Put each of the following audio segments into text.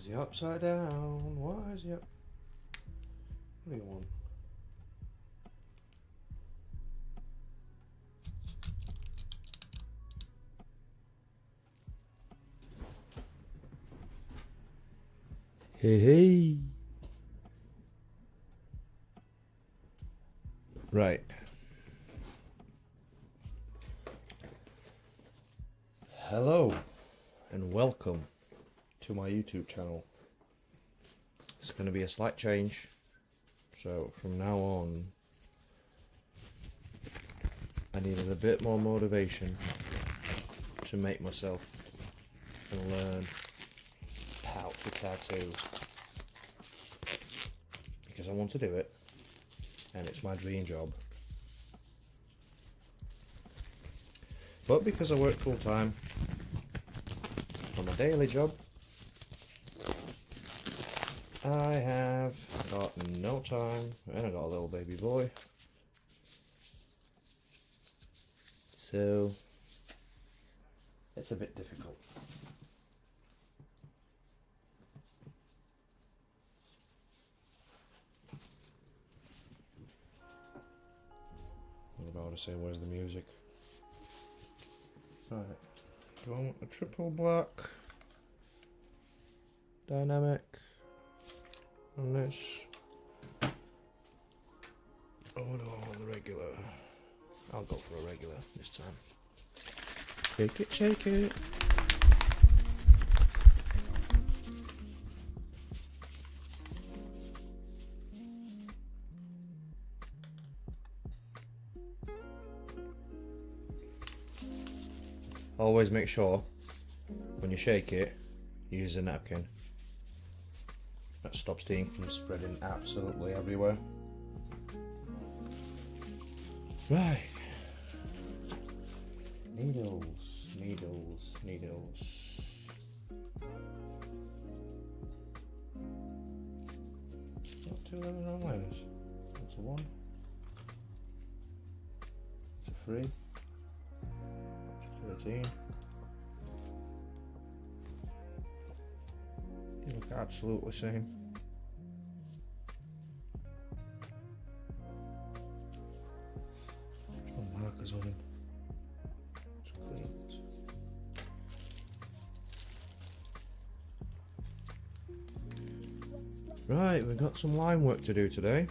he upside down? Why is he up? What do you want? Hey, hey. Right. Hello and welcome to my YouTube channel. It's going to be a slight change. So from now on, I needed a bit more motivation to make myself and learn how to tattoo. Because I want to do it, and it's my dream job. But because I work full time on my daily job, I have got no time, and I got a little baby boy. So it's a bit difficult. I was about to say, where's the music? Right, do I want a triple black dynamic on this? Or do I want the regular? I'll go for a regular this time. Shake it, shake it. Always make sure when you shake it, you use a napkin. That stops the ink from spreading absolutely everywhere. Right. Needles, needles, needles. Not 2 11 liners. That's a 1. That's a 3. 13. They look absolutely same. There's no markers on him. It's clean. Right, we've got some line work to do today.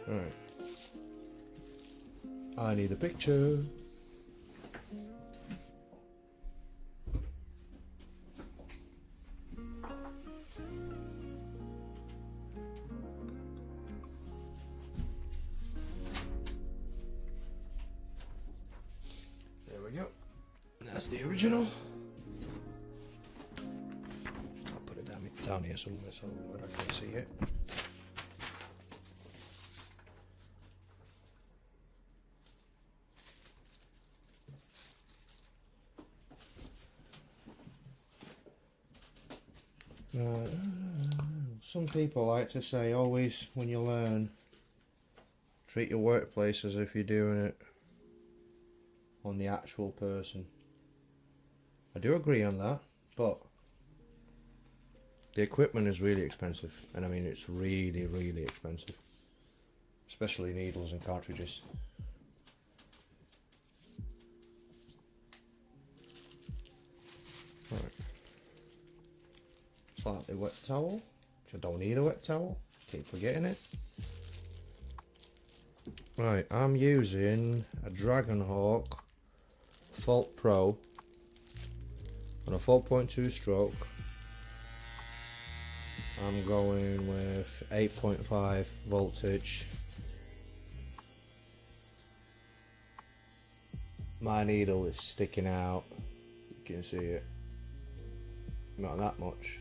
Right. I need a picture. There we go. That's the original. I'll put it down here somewhere so I can see it. Some people like to say, always when you learn, treat your workplace as if you're doing it on the actual person. I do agree on that, but the equipment is really expensive, and I mean it's really, really expensive, especially needles and cartridges. Right. Slightly wet towel, which I don't need a wet towel, keep forgetting it. Right, I'm using a Dragonhawk Fault Pro on a 4.2 stroke. I'm going with 8.5 voltage. My needle is sticking out, you can see it, not that much.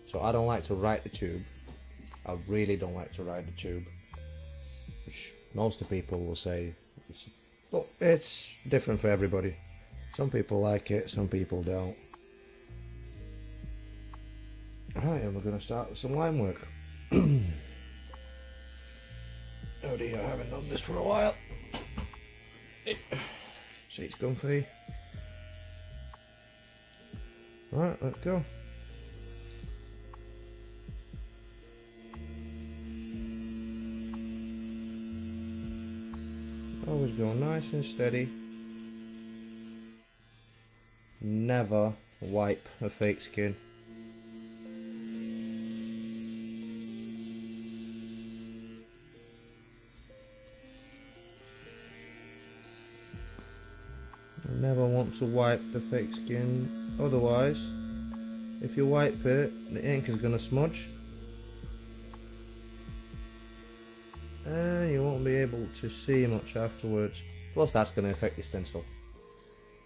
So I don't like to write the tube, I really don't like to ride the tube, which most of the people will say, well, it's different for everybody. Some people like it, some people don't. Alright, and we're going to start with some line work. Oh dear, I haven't done this for a while. Seat's comfy. Right, let's go. Always go nice and steady. Never wipe a fake skin. Never want to wipe the fake skin, otherwise if you wipe it, the ink is going to smudge and you won't be able to see much afterwards. Plus that's going to affect your stencil.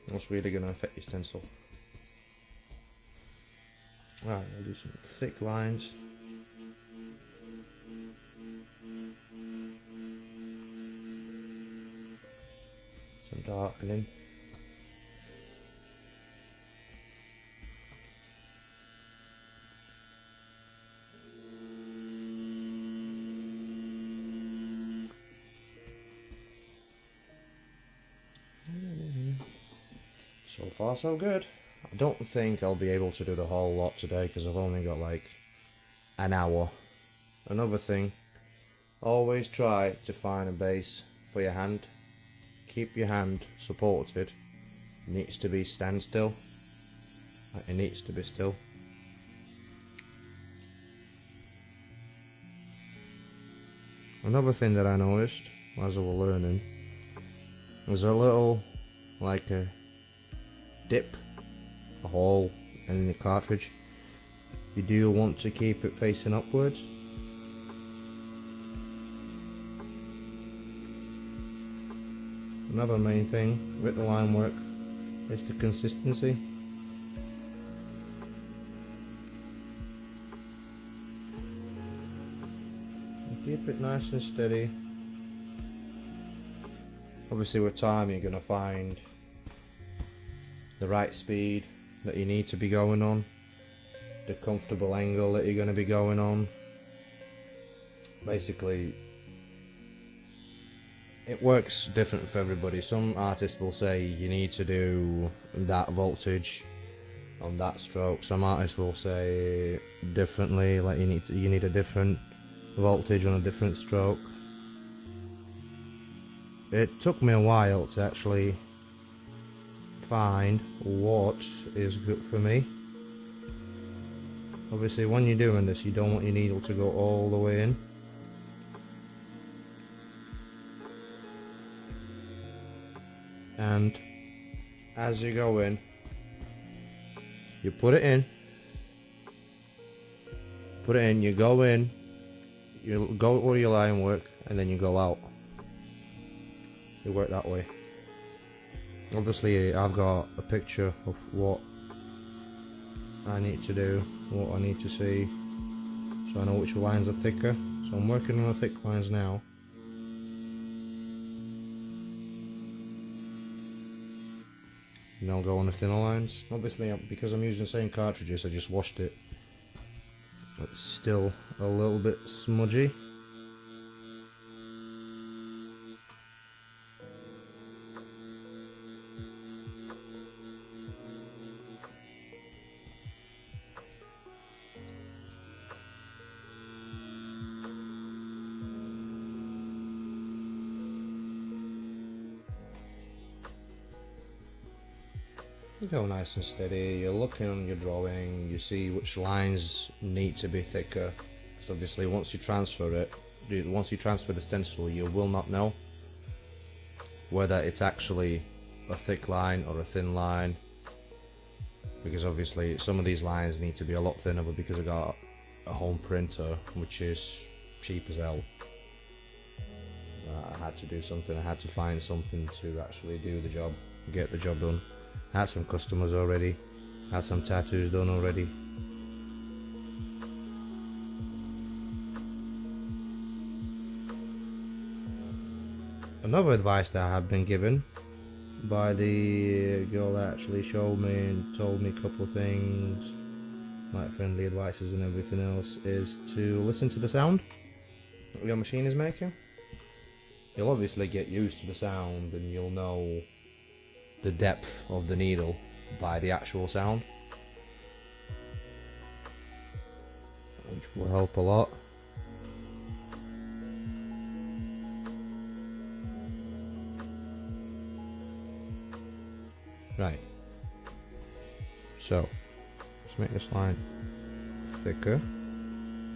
That's really going to affect your stencil. Right, I'll do some thick lines. Some darkening. So far so good. I don't think I'll be able to do the whole lot today because I've only got like an hour. Another thing, always try to find a base for your hand. Keep your hand supported. It needs to be standstill. It needs to be still. Another thing that I noticed as I was learning was a little, like a dip, a hole in the cartridge. You do want to keep it facing upwards. Another main thing with the line work is the consistency. Keep it nice and steady. Obviously with time you're going to find the right speed that you need to be going on, the comfortable angle that you're going to be going on. Basically it works different for everybody. Some artists will say you need to do that voltage on that stroke. Some artists will say differently, like you need a different voltage on a different stroke. It took me a while to actually find what is good for me. Obviously when you're doing this you don't want your needle to go all the way in. And as you go in, you put it in, you go in, you go where your line work, and then you go out. You work that way. Obviously I've got a picture of what I need to do, what I need to see, so I know which lines are thicker. So I'm working on the thick lines now. And I'll go on the thinner lines. Obviously because I'm using the same cartridges, I just washed it. It's still a little bit smudgy. You go nice and steady, you're looking on your drawing, you see which lines need to be thicker, because obviously once you transfer the stencil, you will not know whether it's actually a thick line or a thin line, because obviously some of these lines need to be a lot thinner, but because I got a home printer which is cheap as hell, I had to do something. I had to find something to actually do the job, get the job done. I had some customers already, had some tattoos done already. another advice that I have been given by the girl that actually showed me and told me a couple of things, like friendly advices and everything else, is to listen to the sound that your machine is making. You'll obviously get used to the sound and you'll know the depth of the needle by the actual sound, which will help a lot. Right, so let's make this line thicker,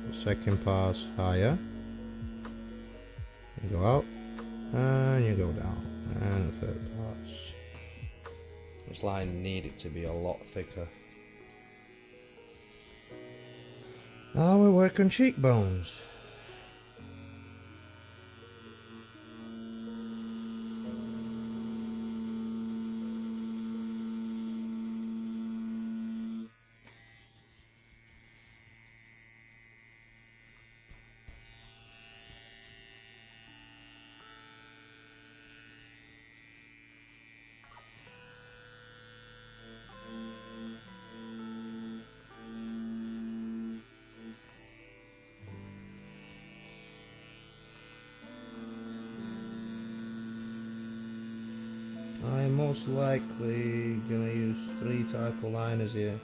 the second pass higher, you go out and you go down, and the third pass. This line needed to be a lot thicker. Now we work on cheekbones. I'm most likely gonna use 3 type of liners here.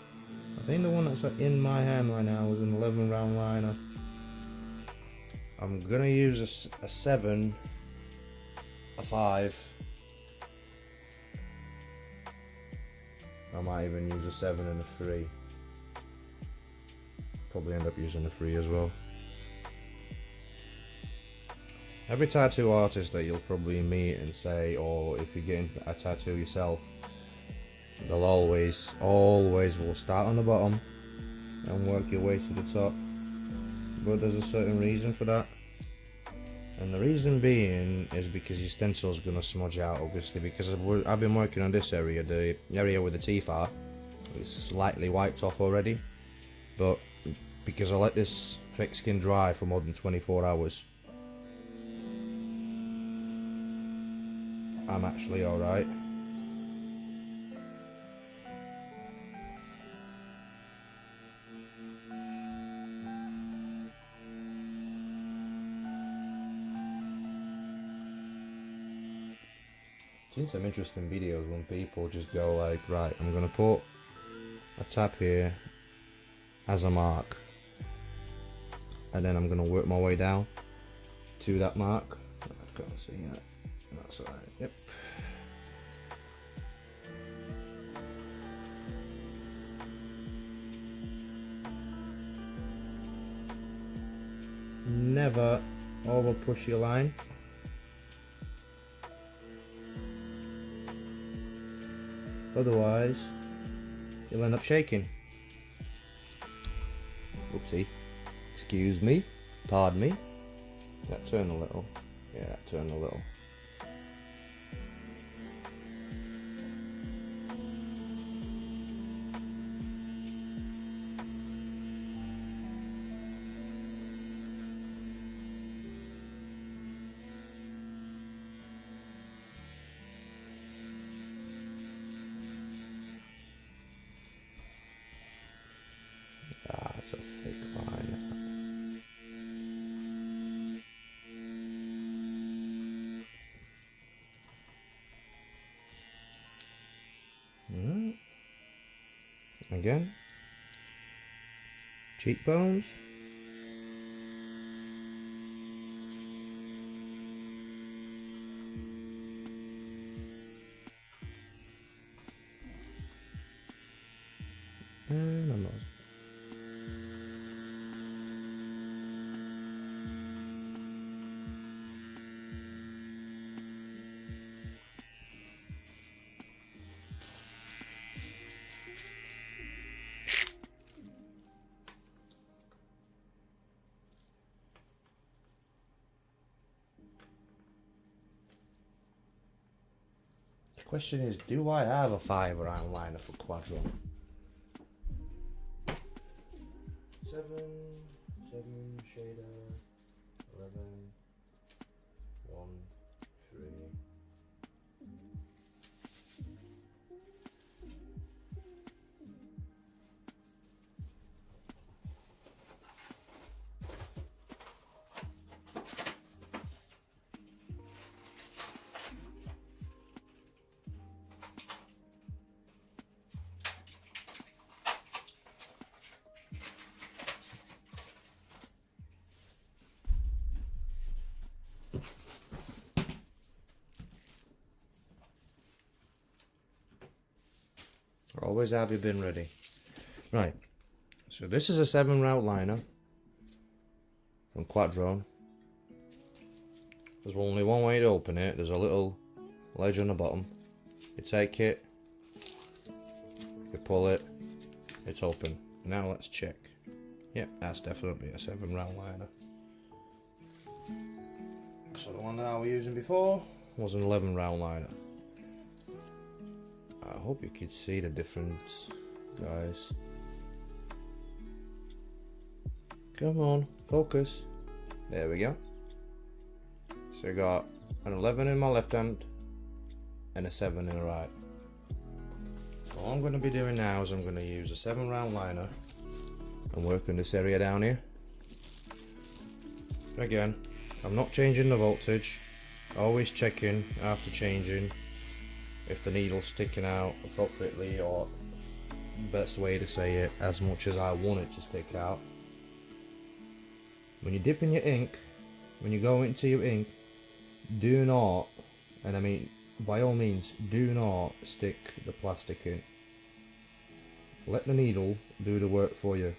I think the one that's in my hand right now is an 11 round liner. I'm gonna use a 7, a 5. I might even use a 7 and a 3. Probably end up using a 3 as well. Every tattoo artist that you'll probably meet and say, or if you're getting a tattoo yourself, they'll always will start on the bottom and work your way to the top. But there's a certain reason for that. And the reason being is because your stencil's going to smudge out, obviously, because I've been working on this area, the area where the teeth are. It's slightly wiped off already, but because I let this thick skin dry for more than 24 hours, I'm actually alright. Seen some interesting videos when people just go like, right, I'm gonna put a tap here as a mark, and then I'm gonna work my way down to that mark. I can't see that. That's alright. Yep. Never over push your line. Otherwise, you'll end up shaking. Oopsie. Excuse me. Pardon me. That turned a little. Yeah, that turned a little. That's a thick line. Alright. Again. Cheekbones. And I'm not. The question is, do I have a 5 round liner for Quadro? 7 shader, 11, 1, 3. Always have your bin ready. Right, so this is a 7 route liner from Quadrone. There's only one way to open it. There's a little ledge on the bottom. You take it, you pull it, it's open. Now let's check. Yep, that's definitely a 7 route liner. So the one that I was using before was an 11 round liner. I hope you could see the difference, guys. Come on, focus. There we go. So I got an 11 in my left hand and a 7 in the right. So all I'm going to be doing now is I'm going to use a 7 round liner and work in this area down here. Again, I'm not changing the voltage, always checking after changing if the needle's sticking out appropriately, or best way to say it, as much as I want it to stick out. When you dip in your ink, when you go into your ink, do not, and I mean by all means, do not stick the plastic in. Let the needle do the work for you.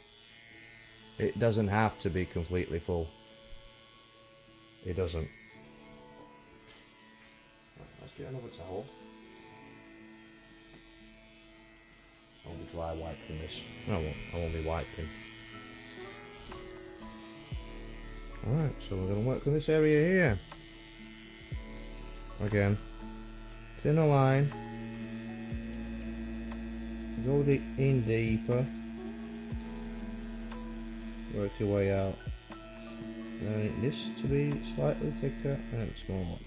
It doesn't have to be completely full. It doesn't. Let's get another towel. I'll be dry wiping this. No, I won't be wiping. Alright, so we're going to work on this area here. Again, thinner line. Go in deeper. Work your way out. I need this to be slightly thicker and smaller.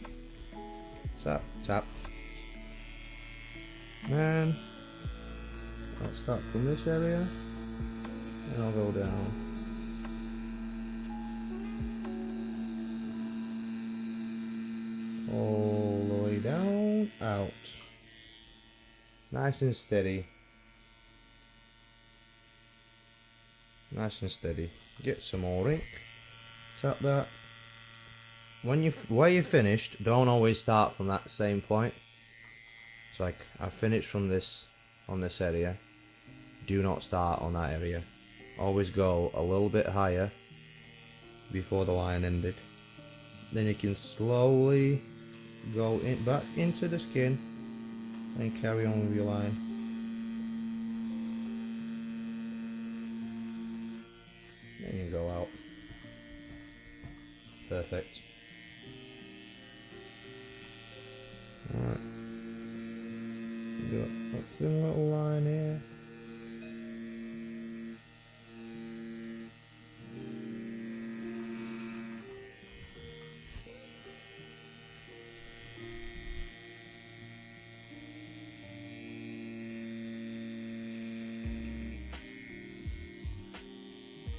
Tap, tap. And I'll start from this area and I'll go down. All the way down, out. Nice and steady. Nice and steady. Get some more ink. Tap that. Where you finished, don't always start from that same point. It's like I finished from this on this area. Do not start on that area. Always go a little bit higher before the line ended. Then you can slowly go back into the skin and carry on with your line. Then you go out. Perfect. Alright. Got a thin little line here.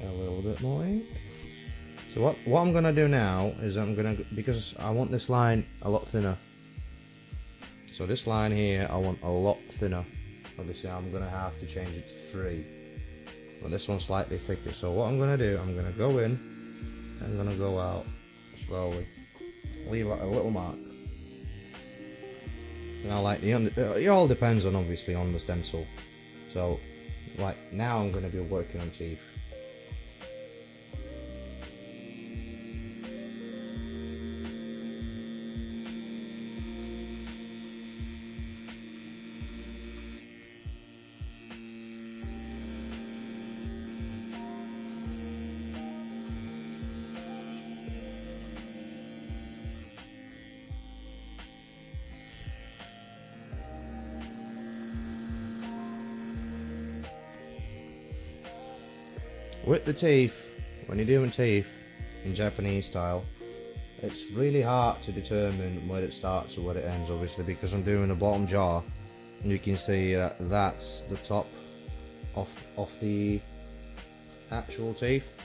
A little bit more ink. So what I'm gonna do now is because I want this line a lot thinner. So this line here I want a lot thinner. Obviously I'm gonna have to change it to 3. But this one's slightly thicker. So what I'm gonna do, I'm gonna go in, I'm gonna go out slowly. Leave like a little mark. Now like it all depends on obviously on the stencil. So like now I'm gonna be working on teeth. With the teeth, when you're doing teeth in Japanese style, it's really hard to determine where it starts or where it ends, obviously, because I'm doing the bottom jaw, and you can see that that's the top of the actual teeth,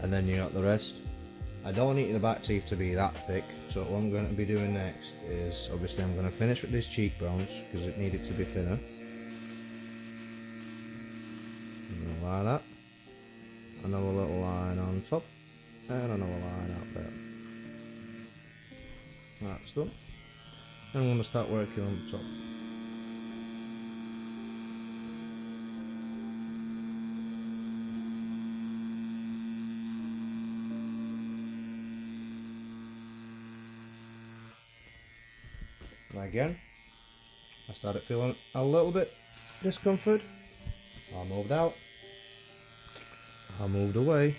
and then you got the rest. I don't need the back teeth to be that thick, so what I'm going to be doing next is, obviously I'm going to finish with these cheekbones, because it needed to be thinner. Like that. Another little line on top, and another line out there. That's done. And I'm going to start working on the top. And again, I started feeling a little bit discomfort. I moved out. I moved away.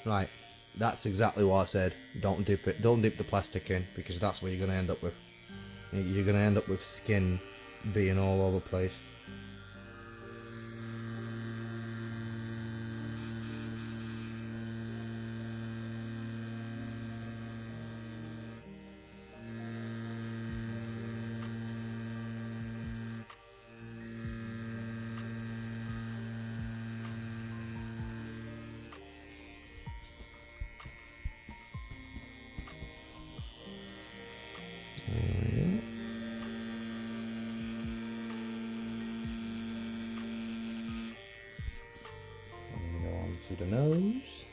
Right, that's exactly what I said. Don't dip it. Don't dip the plastic in, because that's what you're going to end up with. You're going to end up with skin being all over the place. To the nose,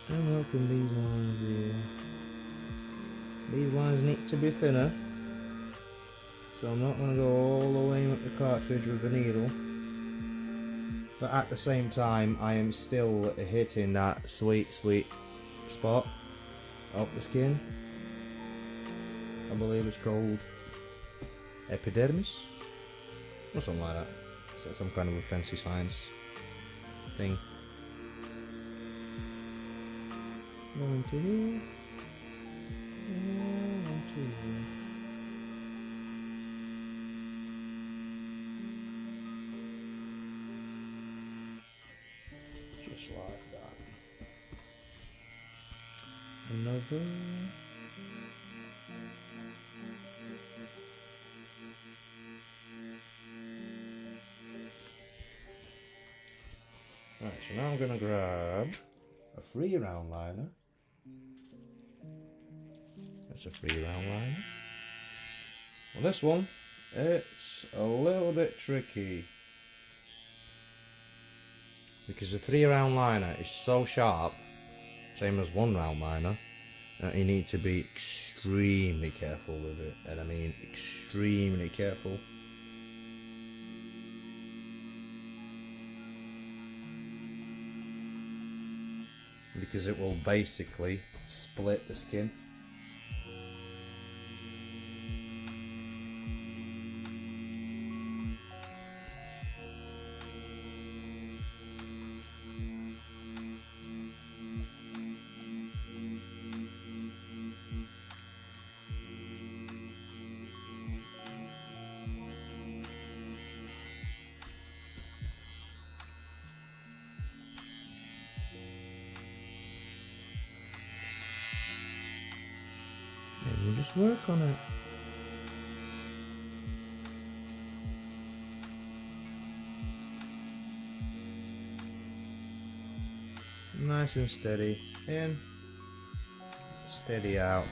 and welcome these ones here. These ones need to be thinner, so I'm not going to go all the way up the cartridge with the needle, but at the same time I am still hitting that sweet spot of the skin. I believe it's called epidermis or something like that. So some kind of a fancy science thing. Going to here, and on to here. Just like that. Another. Right, so now I'm going to grab a 3 round liner. That's a 3 round liner. Well, this one, it's a little bit tricky, because the 3 round liner is so sharp, same as 1 round liner, that you need to be extremely careful with it, and I mean extremely careful. Because it will basically split the skin. And you just work on it. Nice and steady in, steady out.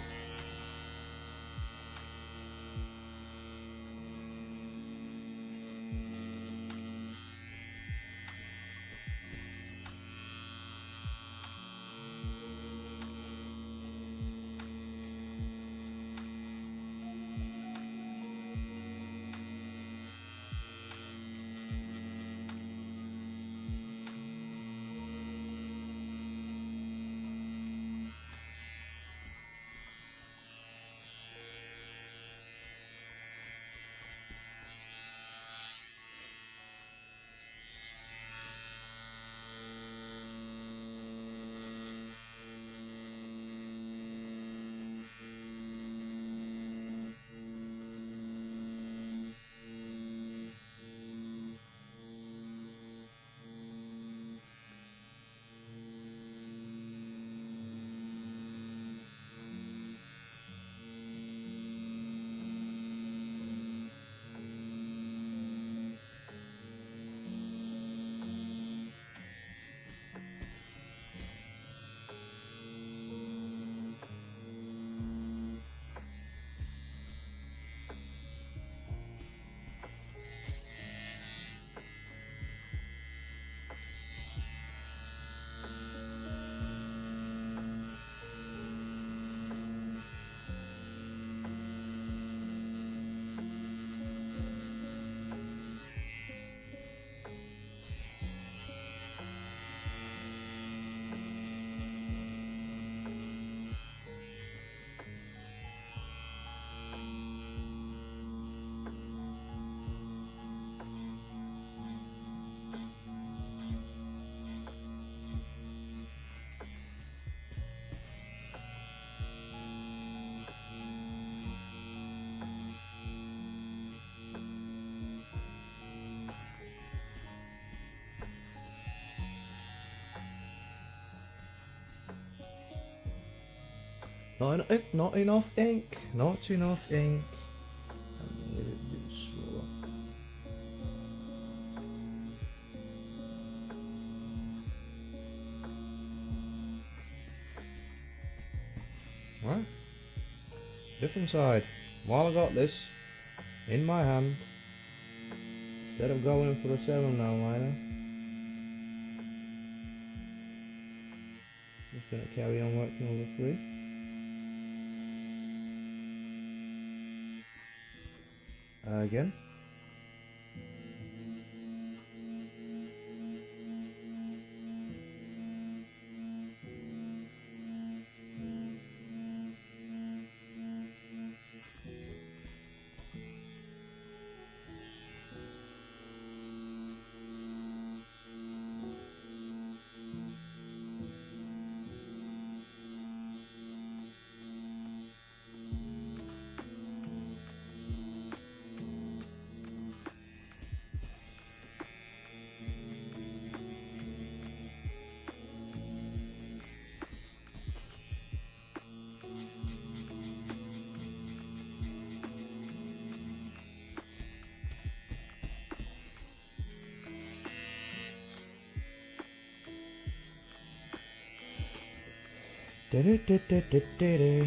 Not enough ink. Not enough ink. I'm gonna do it slower. Right. Different side. While I got this in my hand, instead of going for a 7mm liner, just gonna carry on working on the 3. Again. Da-da-da-da-da-da.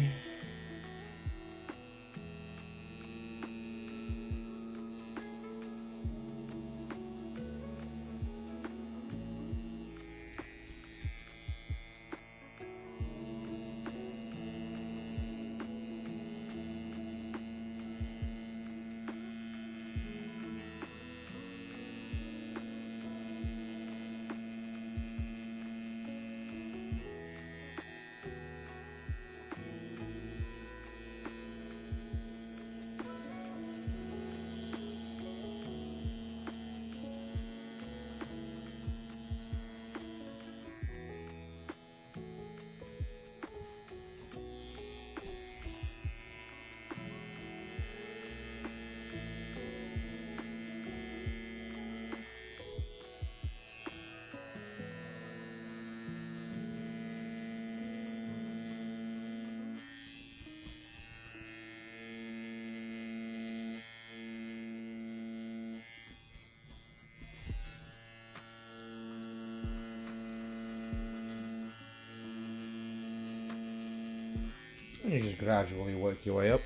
And you just gradually work your way up.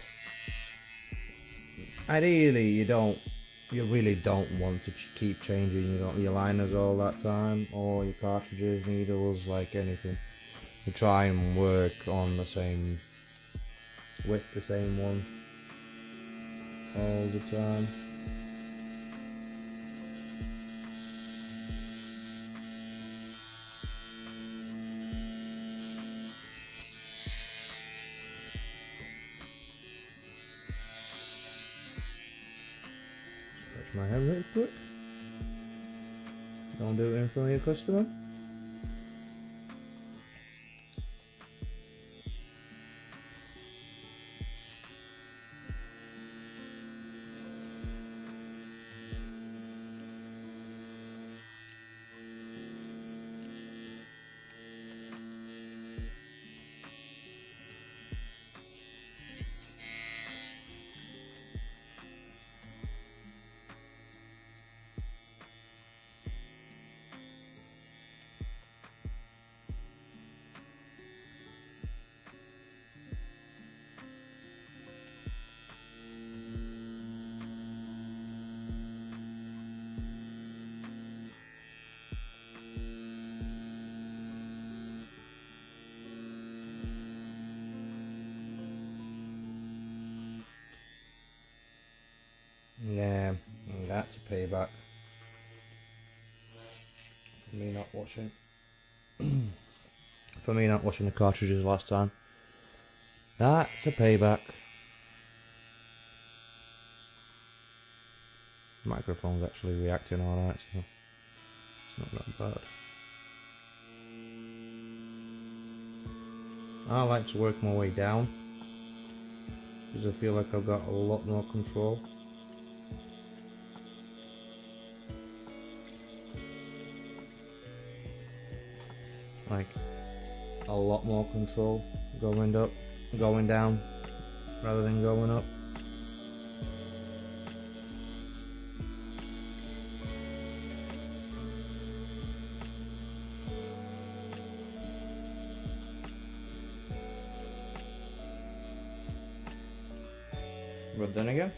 Ideally, you really don't want to keep changing your liners all that time, or your cartridges, needles, like anything. You try and work on the same, with the same one all the time. Scratch my head really quick. Don't do it in front of your customer. Yeah, that's a payback for me not washing. For me not washing the cartridges last time. That's a payback. The microphone's actually reacting alright, so it's not that bad. I like to work my way down because I feel like I've got a lot more control. Like a lot more control going up. going down rather than going up. But then again,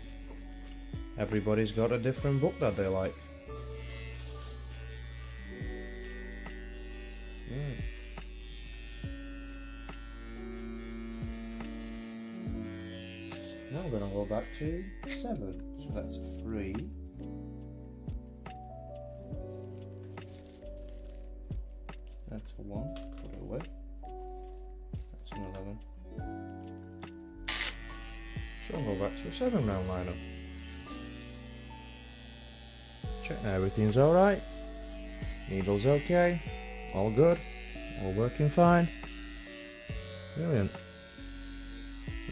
everybody's got a different book that they like. Now we're going to go back to 7. So that's 3. That's a 1. Put it away. That's an 11. So I'll go back to a 7 round lineup. Check now everything's alright. Needle's okay. All good. All working fine. Brilliant.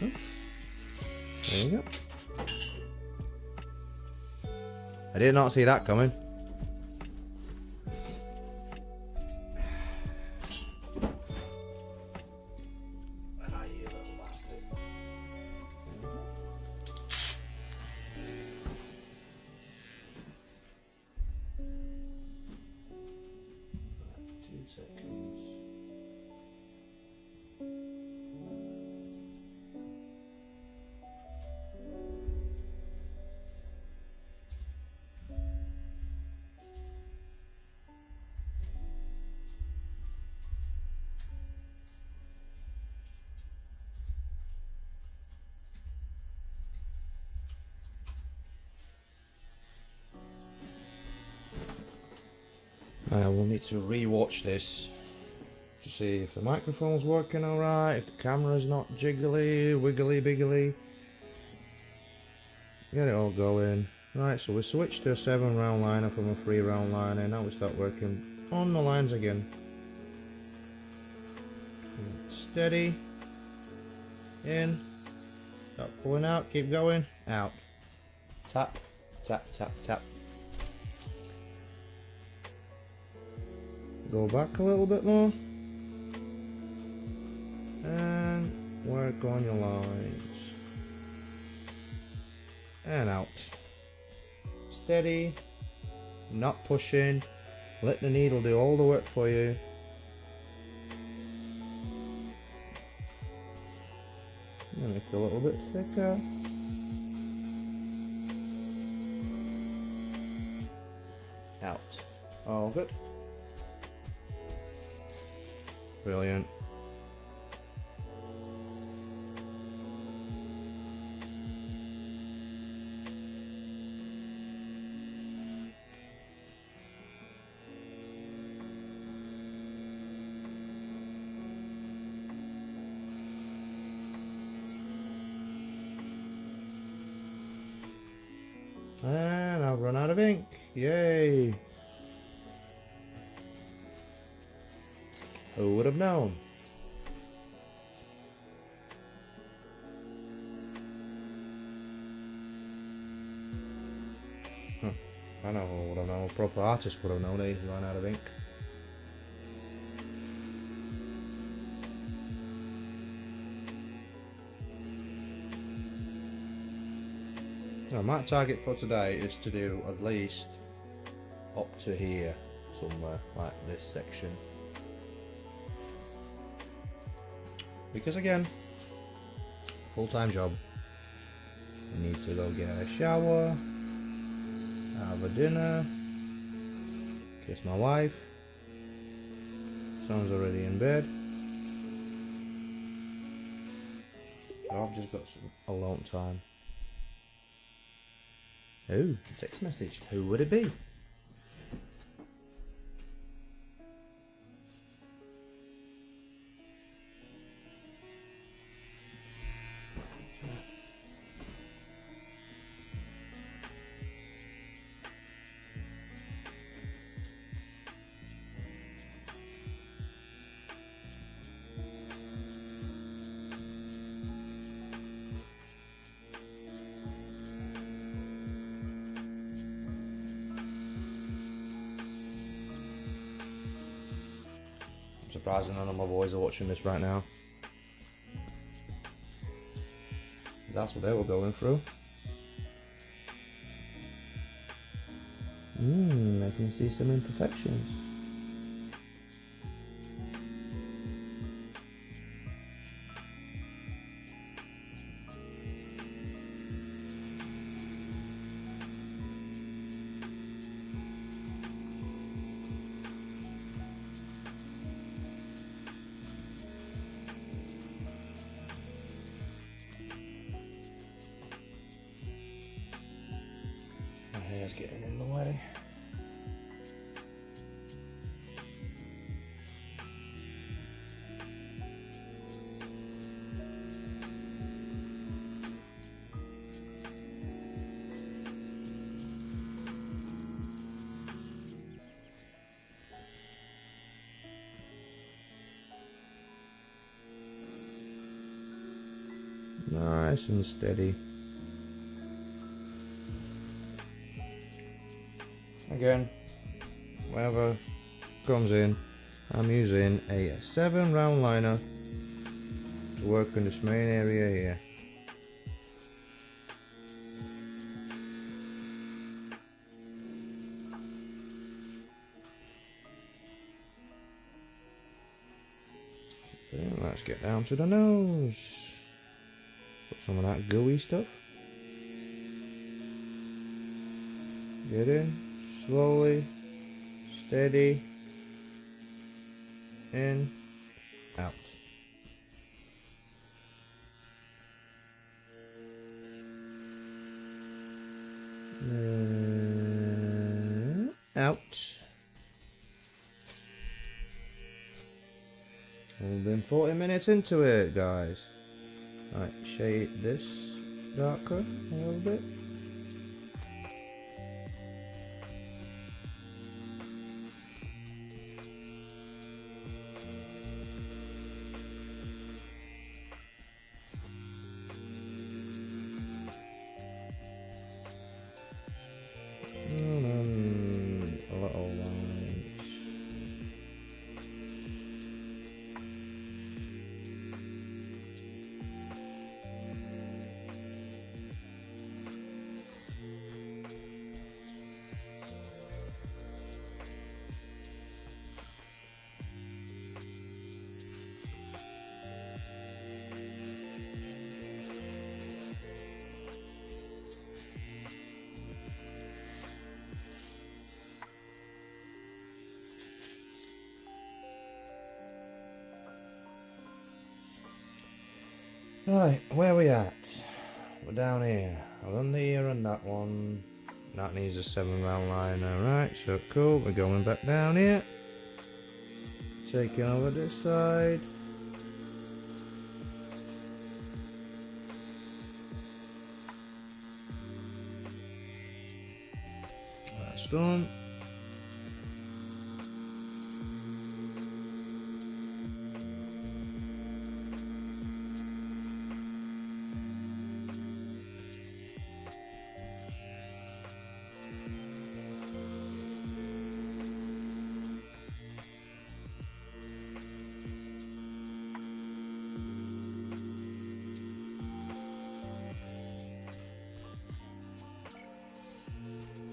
Oh, there you go. I did not see that coming. Where are you, little bastard? 2 seconds. I will need to re-watch this to see if the microphone's working alright, if the camera's not jiggly, wiggly, biggly. Get it all going. Right, so we switched to a 7 round liner from a 3 round liner. Now we start working on the lines again. Steady. In. Start pulling out, keep going. Out. Tap, tap, tap, tap. Go back a little bit more. And work on your lines. And out. Steady. Not pushing. Let the needle do all the work for you. Make it a little bit thicker. Out. All good. Brilliant. And I've run out of ink. Yay! Who would have known? I know who would have known. A proper artist would have known he's run out of ink. Now, my target for today is to do at least up to here, somewhere, like this section. Because again, full-time job. I need to go get a shower, have a dinner, kiss my wife. Son's already in bed. So I've just got some alone time. Oh, text message. Who would it be? Surprising none of my boys are watching this right now. That's what they were going through. I can see some imperfections. My hair's getting in the way. Nice and steady. Again, whatever comes in, I'm using a 7 round liner to work in this main area here. Okay, let's get down to the nose. Put some of that gooey stuff. Get in, slowly, steady, in, out. Out. We've been 40 minutes into it, guys. Right, shade this darker a little bit. A little lines. Right, where are we at? We're down here. I've done the ear on that one. That needs a 7 round liner. Right, so cool. We're going back down here. Taking over this side. That's done.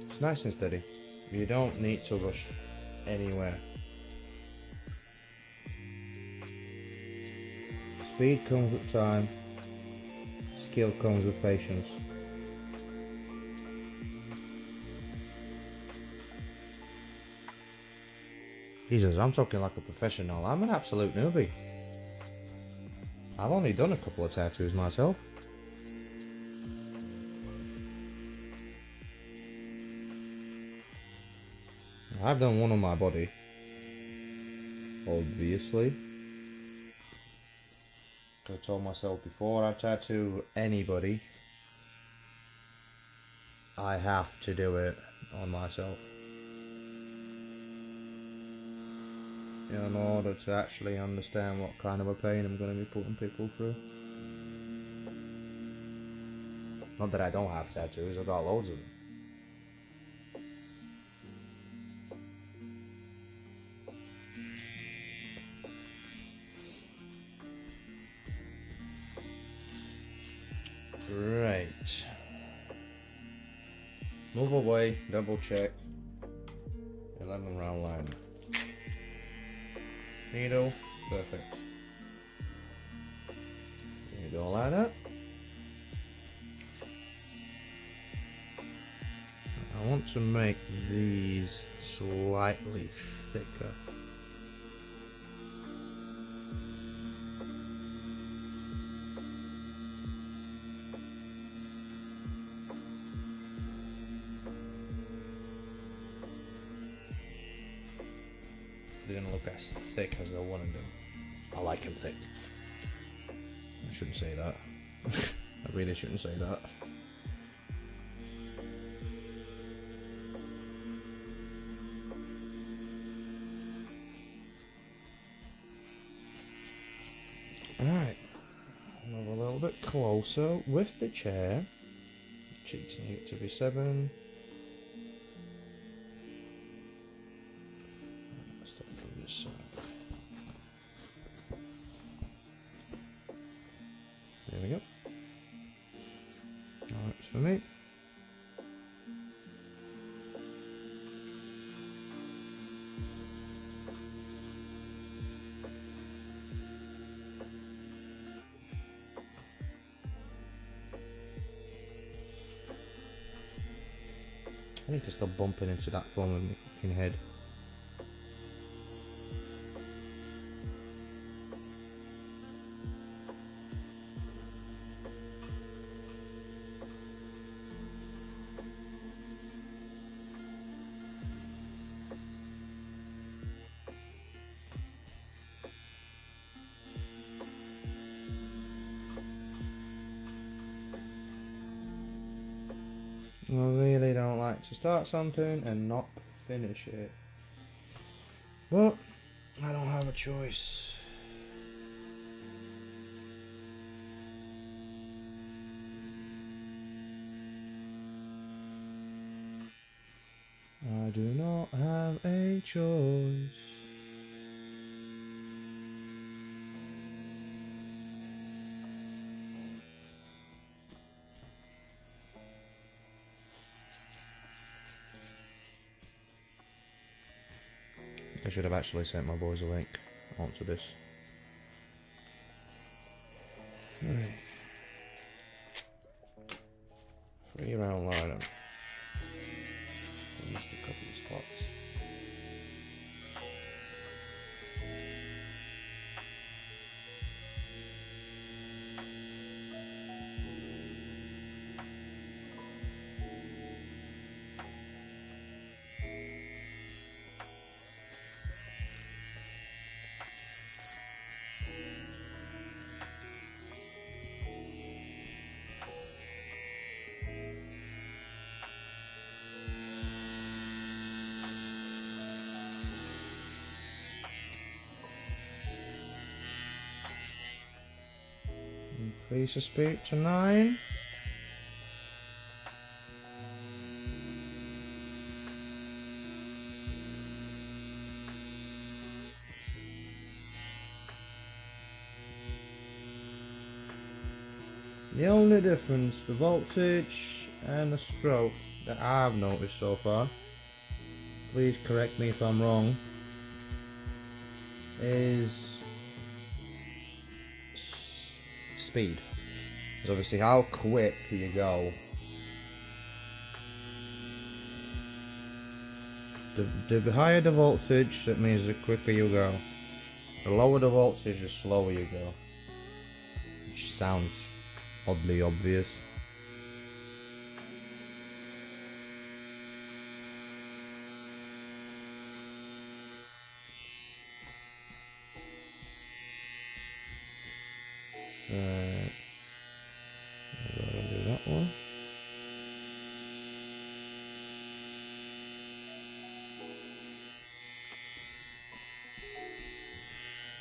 It's nice and steady. You don't need to rush anywhere. Speed comes with time. Skill comes with patience. Jesus, I'm talking like a professional. I'm an absolute newbie. I've only done a couple of tattoos myself. I've done one on my body, obviously. I told myself before I tattoo anybody, I have to do it on myself in order to actually understand what kind of a pain I'm going to be putting people through. Not that I don't have tattoos, I've got loads of them. Right. Move away, double check. 11 round line. Needle, perfect. There you go, like that. I want to make these slightly thicker. They're gonna look as thick as I wanted them. I like them thick. I shouldn't say that. I really shouldn't say that. Alright, move a little bit closer with the chair. Cheeks need to be 7. Let's take it from this side. There we go. That works for me. I need to stop bumping into that phone with my fucking head. I really don't like to start something and not finish it. But I don't have a choice. I do not have a choice. I should have actually sent my boys a link onto this. Right. 3 round liner. I missed a couple of spots. Increase the speed to 9. The only difference, the voltage and the stroke that I've noticed so far, please correct me if I'm wrong, is speed. Because obviously how quick you go. The higher the voltage, that means the quicker you go. The lower the voltage, the slower you go. Which sounds oddly obvious. Right. I'm gonna do that one.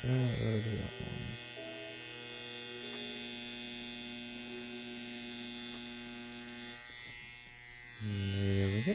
Yeah, I'm gonna do that one. There we go.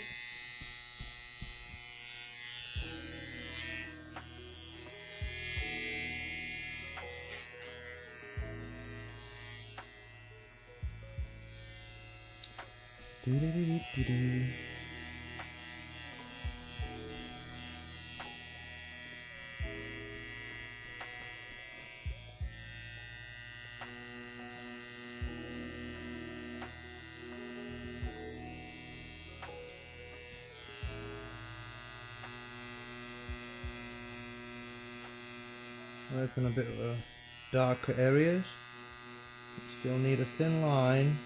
Work on a bit of a darker areas. Still need a thin line,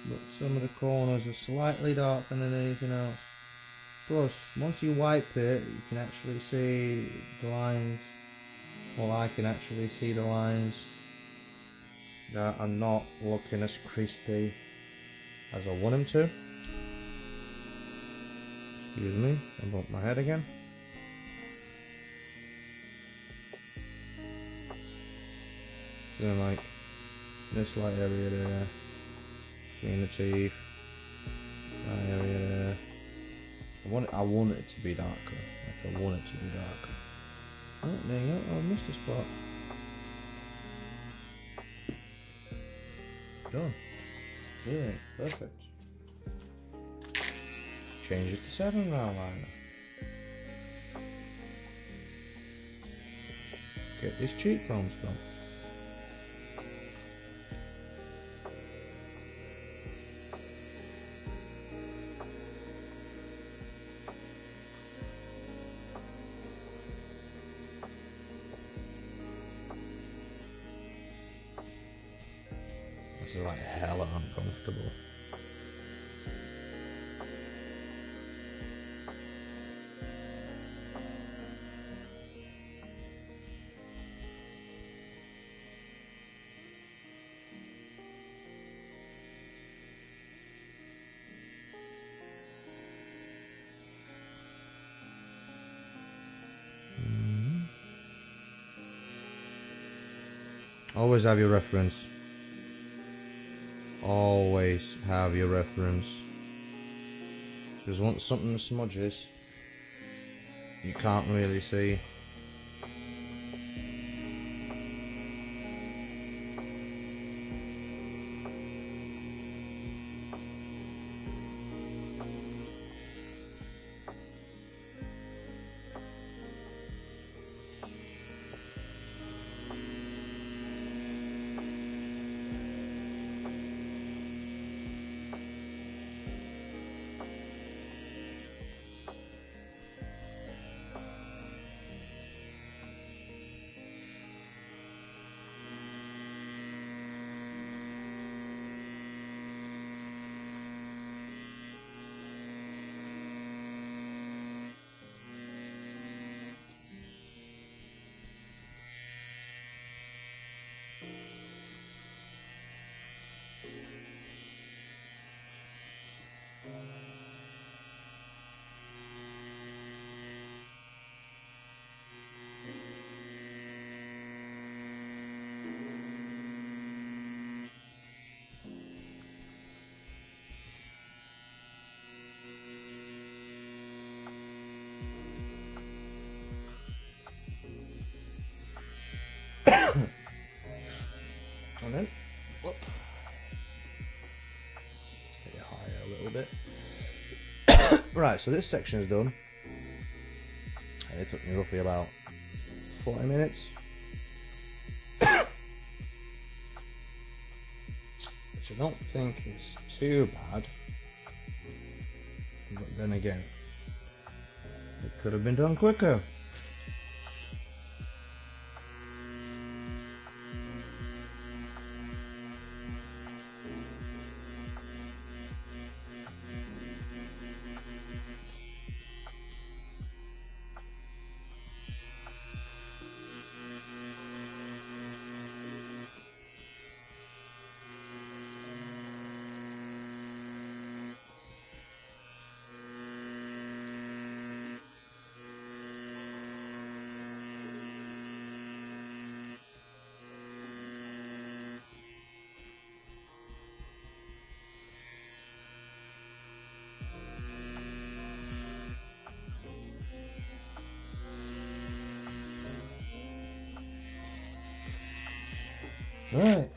but some of the corners are slightly darker than anything else. Plus, once you wipe it, you can actually see the lines. Well, I can actually see the lines that are not looking as crispy as I want them to. Excuse me, I bumped my head again. Then like this light area there, between the teeth, that area there. I want it to be darker. Like I want it to be darker. Oh, there you go. I missed a spot. Done. Yeah, perfect. Change it to 7 round liner. Get these cheekbones done. This is like hella uncomfortable. Always have your reference. Always have your reference. Because once something smudges, you can't really see. And then, whoop. Let's get it higher a little bit. Right, so this section is done. And it took me roughly about 40 minutes. Which I don't think is too bad. But then again, it could have been done quicker. Right.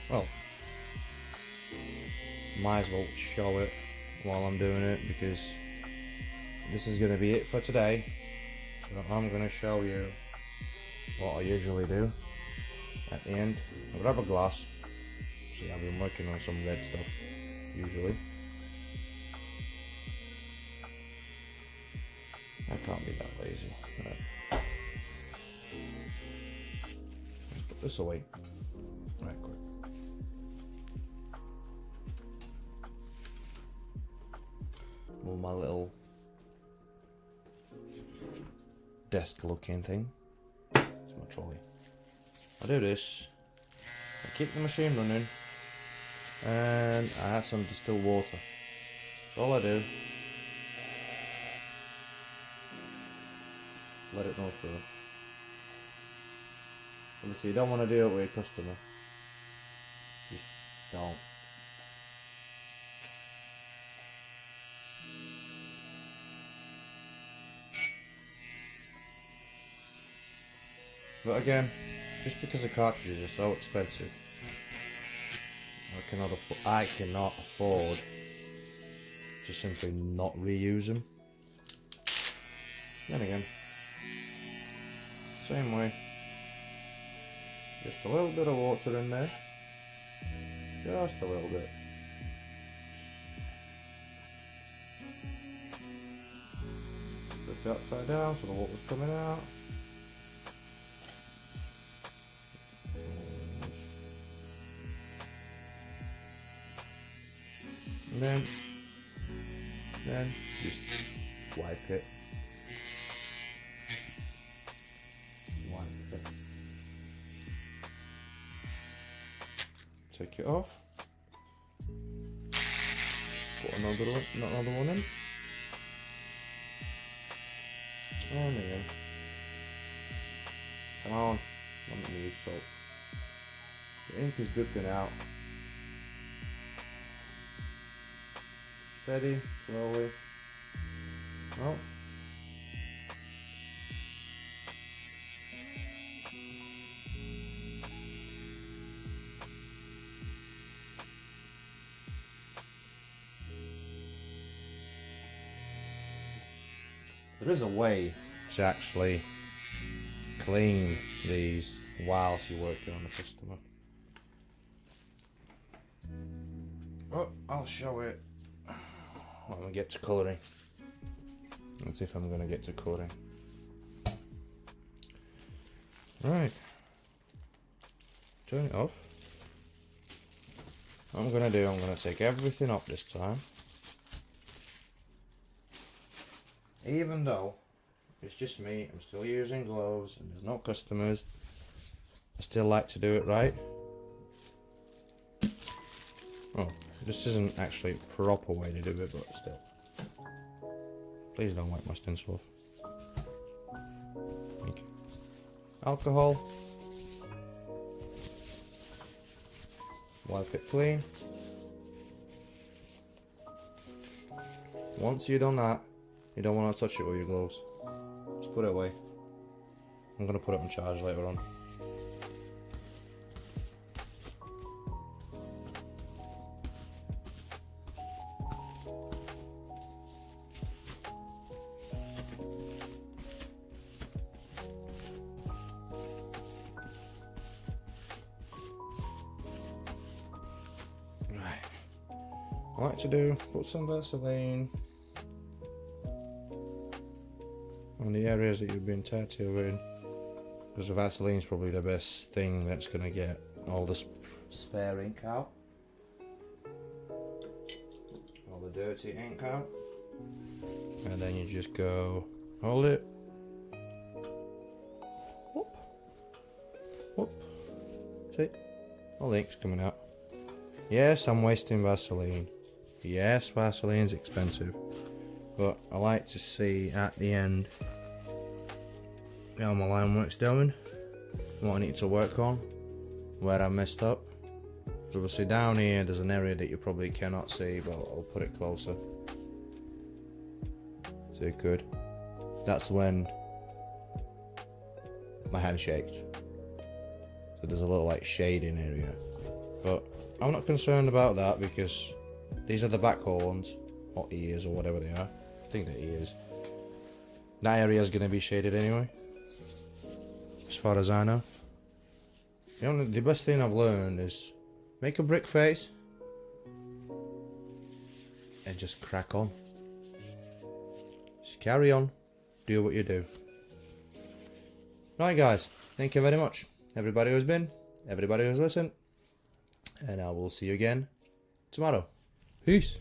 Well, might as well show it while I'm doing it, because this is going to be it for today. So I'm going to show you what I usually do at the end. I grab a glass. See, I've been working on some red stuff usually. I can't be that lazy. Right. Let's put this away. Right, quick. Move my little desk looking thing. It's my trolley. I do this. I keep the machine running. And I add some distilled water. That's all I do. Let it go through. Obviously, you don't want to do it with a customer. Just don't. But again, just because the cartridges are so expensive, I cannot afford to simply not reuse them. Then again, same way, just a little bit of water in there, just a little bit. Flip it upside down so the water's coming out. And then just wipe it. Take it off. Put another one in. And again. Come on. Let me use salt. The ink is dripping out. Steady, slowly. Oh. There is a way to actually clean these whilst you're working on the customer. Oh, I'll show it when we get to colouring. Let's see if I'm going to get to colouring. Right. Turn it off. What I'm going to take everything off this time. Even though it's just me, I'm still using gloves and there's no customers, I still like to do it right. Oh, this isn't actually a proper way to do it, but still. Please don't wipe my stencil off. Thank you. Alcohol. Wipe it clean. Once you've done that, you don't want to touch it with your gloves. Just put it away. I'm going to put it on charge later on. Right. What I like to do, put some Vaseline on the areas that you've been tattooing, because the Vaseline is probably the best thing that's going to get all the spare ink out, all the dirty ink out, and then you just go hold it, whoop, whoop, see, all the ink's coming out. Yes, I'm wasting Vaseline. Yes, Vaseline's expensive, but I like to see at the end how my line work's doing, what I need to work on, where I messed up. So obviously down here there's an area that you probably cannot see, but I'll put it closer so you could. That's when my hand shaked. So there's a little like shading area, but I'm not concerned about that because These are the backhoe ones, or ears, or whatever they are. I think they're ears. That area is going to be shaded anyway, as far as I know. The best thing I've learned is make a brick face and just crack on. Just carry on, do what you do. Right guys, thank you very much. Everybody who's been, everybody who's listened, and I will see you again tomorrow. Peace.